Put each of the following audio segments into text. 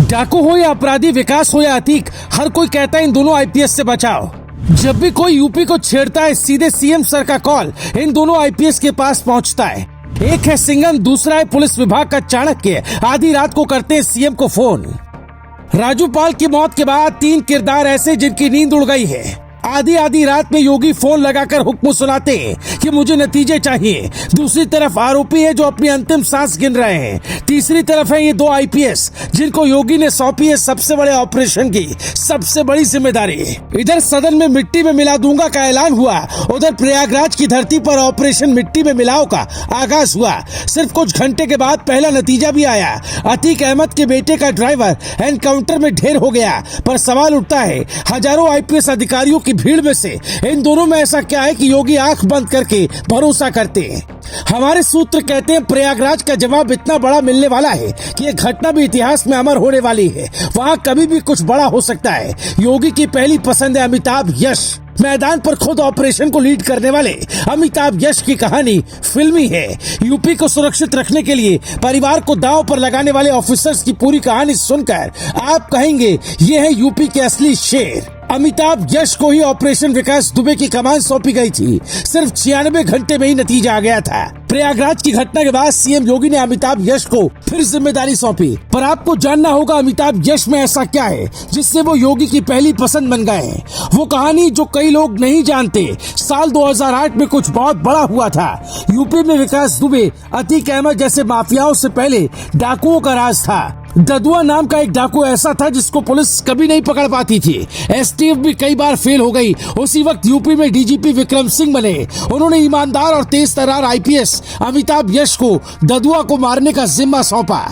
डाकू हो या अपराधी, विकास हो या अतीक, हर कोई कहता है इन दोनों आईपीएस से बचाओ। जब भी कोई यूपी को छेड़ता है, सीधे सीएम सर का कॉल इन दोनों आईपीएस के पास पहुंचता है। एक है सिंघम, दूसरा है पुलिस विभाग का चाणक्य। आधी रात को करते हैं सीएम को फोन। राजू पाल की मौत के बाद 3 किरदार ऐसे जिनकी नींद उड़ गई है। आधी रात में योगी फोन लगाकर हुक्म सुनाते हैं कि मुझे नतीजे चाहिए। दूसरी तरफ आरोपी है जो अपनी अंतिम सांस गिन रहे हैं। तीसरी तरफ है ये 2 आईपीएस जिनको योगी ने सौंपी है सबसे बड़े ऑपरेशन की सबसे बड़ी जिम्मेदारी। इधर सदन में मिट्टी में मिला दूंगा का ऐलान हुआ, उधर प्रयागराज की धरती पर ऑपरेशन मिट्टी में मिलाओ का आगाज हुआ। सिर्फ कुछ घंटे के बाद पहला नतीजा भी आया। अतीक अहमद के बेटे का ड्राइवर एनकाउंटर में ढेर हो गया। पर सवाल उठता है, हजारों आईपीएस अधिकारियों की भीड़ में से इन दोनों में ऐसा क्या है कि योगी आंख बंद करके भरोसा करते हैं। हमारे सूत्र कहते हैं प्रयागराज का जवाब इतना बड़ा मिलने वाला है कि ये घटना भी इतिहास में अमर होने वाली है। वहाँ कभी भी कुछ बड़ा हो सकता है। योगी की पहली पसंद है अमिताभ यश। मैदान पर खुद ऑपरेशन को लीड करने वाले अमिताभ यश की कहानी फिल्मी है। यूपी को सुरक्षित रखने के लिए परिवार को दांव पर लगाने वाले ऑफिसर्स की पूरी कहानी सुनकर आप कहेंगे ये है यूपी के असली शेर। अमिताभ यश को ही ऑपरेशन विकास दुबे की कमान सौंपी गई थी। सिर्फ 96 घंटे में ही नतीजा आ गया था। प्रयागराज की घटना के बाद सीएम योगी ने अमिताभ यश को फिर जिम्मेदारी सौंपी। पर आपको जानना होगा अमिताभ यश में ऐसा क्या है जिससे वो योगी की पहली पसंद बन गए। वो कहानी जो कई लोग नहीं जानते। साल 2008 में कुछ बहुत बड़ा हुआ था। यूपी में विकास दुबे, अतीक अहमद जैसे माफियाओं से पहले डाकुओं का राज था। ददुआ नाम का एक डाकू ऐसा था जिसको पुलिस कभी नहीं पकड़ पाती थी। एसटीएफ भी कई बार फेल हो गई। उसी वक्त यूपी में डीजीपी विक्रम सिंह बने। उन्होंने ईमानदार और तेज तर्रार आईपीएस अमिताभ यश को ददुआ को मारने का जिम्मा सौंपा।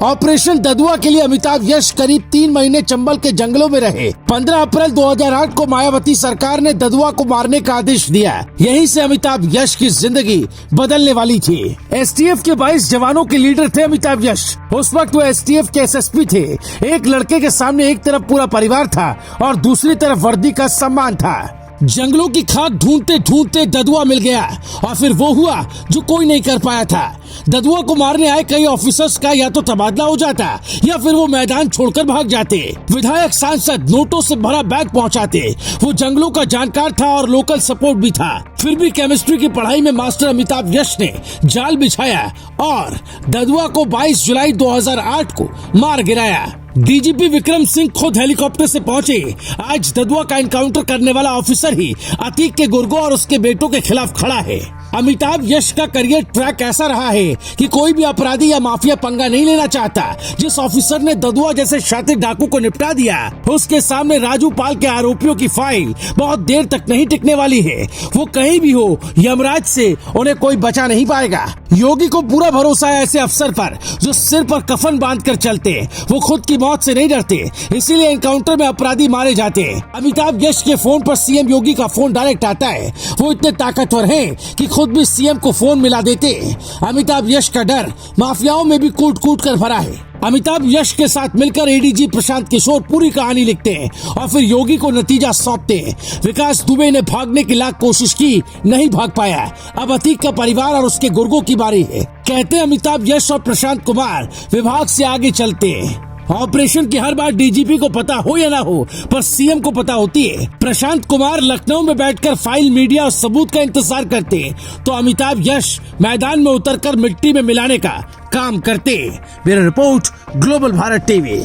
ऑपरेशन ददुआ के लिए अमिताभ यश करीब 3 महीने चंबल के जंगलों में रहे। 15 अप्रैल 2008 को मायावती सरकार ने ददुआ को मारने का आदेश दिया। यहीं से अमिताभ यश की जिंदगी बदलने वाली थी। एसटीएफ के 22 जवानों के लीडर थे अमिताभ यश। उस वक्त वो एसटीएफ के एसएसपी थे। एक लड़के के सामने एक तरफ पूरा परिवार था और दूसरी तरफ वर्दी का सम्मान था। जंगलों की खाक ढूंढते ढूंढते ददुआ मिल गया और फिर वो हुआ जो कोई नहीं कर पाया था। ददुआ को मारने आए कई ऑफिसर्स का या तो तबादला हो जाता या फिर वो मैदान छोड़कर भाग जाते। विधायक सांसद नोटों से भरा बैग पहुंचाते। वो जंगलों का जानकार था और लोकल सपोर्ट भी था। फिर भी केमिस्ट्री की पढ़ाई में मास्टर अमिताभ यश ने जाल बिछाया और ददुआ को 22 जुलाई 2008 को मार गिराया। डीजीपी विक्रम सिंह खुद हेलीकॉप्टर से पहुंचे। आज ददुआ का एनकाउंटर करने वाला ऑफिसर ही अतीक के गुर्गों और उसके बेटों के खिलाफ खड़ा है। अमिताभ यश का करियर ट्रैक ऐसा रहा है कि कोई भी अपराधी या माफिया पंगा नहीं लेना चाहता। जिस ऑफिसर ने ददुआ जैसे शातिर डाकू को निपटा दिया, उसके सामने राजू पाल के आरोपियों की फाइल बहुत देर तक नहीं टिकने वाली है। वो कहीं भी हो, यमराज से उन्हें कोई बचा नहीं पाएगा। योगी को पूरा भरोसा है ऐसे अफसर पर जो सिर पर कफन बांध कर चलते। वो खुद की मौत से नहीं डरते, इसीलिए एनकाउंटर में अपराधी मारे जाते। अमिताभ यश के फोन पर सीएम योगी का फोन डायरेक्ट आता है। वो इतने ताकतवर हैं कि खुद भी सीएम को फोन मिला देते। अमिताभ यश का डर माफियाओं में भी कूट कूट कर भरा है। अमिताभ यश के साथ मिलकर एडीजी प्रशांत किशोर पूरी कहानी लिखते हैं और फिर योगी को नतीजा सौंपते हैं। विकास दुबे ने भागने की लाख कोशिश की, नहीं भाग पाया। अब अतीक का परिवार और उसके गुर्गों की बारी है। कहते हैं अमिताभ यश और प्रशांत कुमार विभाग से आगे चलते हैं। ऑपरेशन की हर बात डीजीपी को पता हो या ना हो, पर सीएम को पता होती है। प्रशांत कुमार लखनऊ में बैठकर फाइल, मीडिया और सबूत का इंतजार करते हैं, तो अमिताभ यश मैदान में उतरकर मिट्टी में मिलाने का काम करते। Bureau report, global Bharat TV.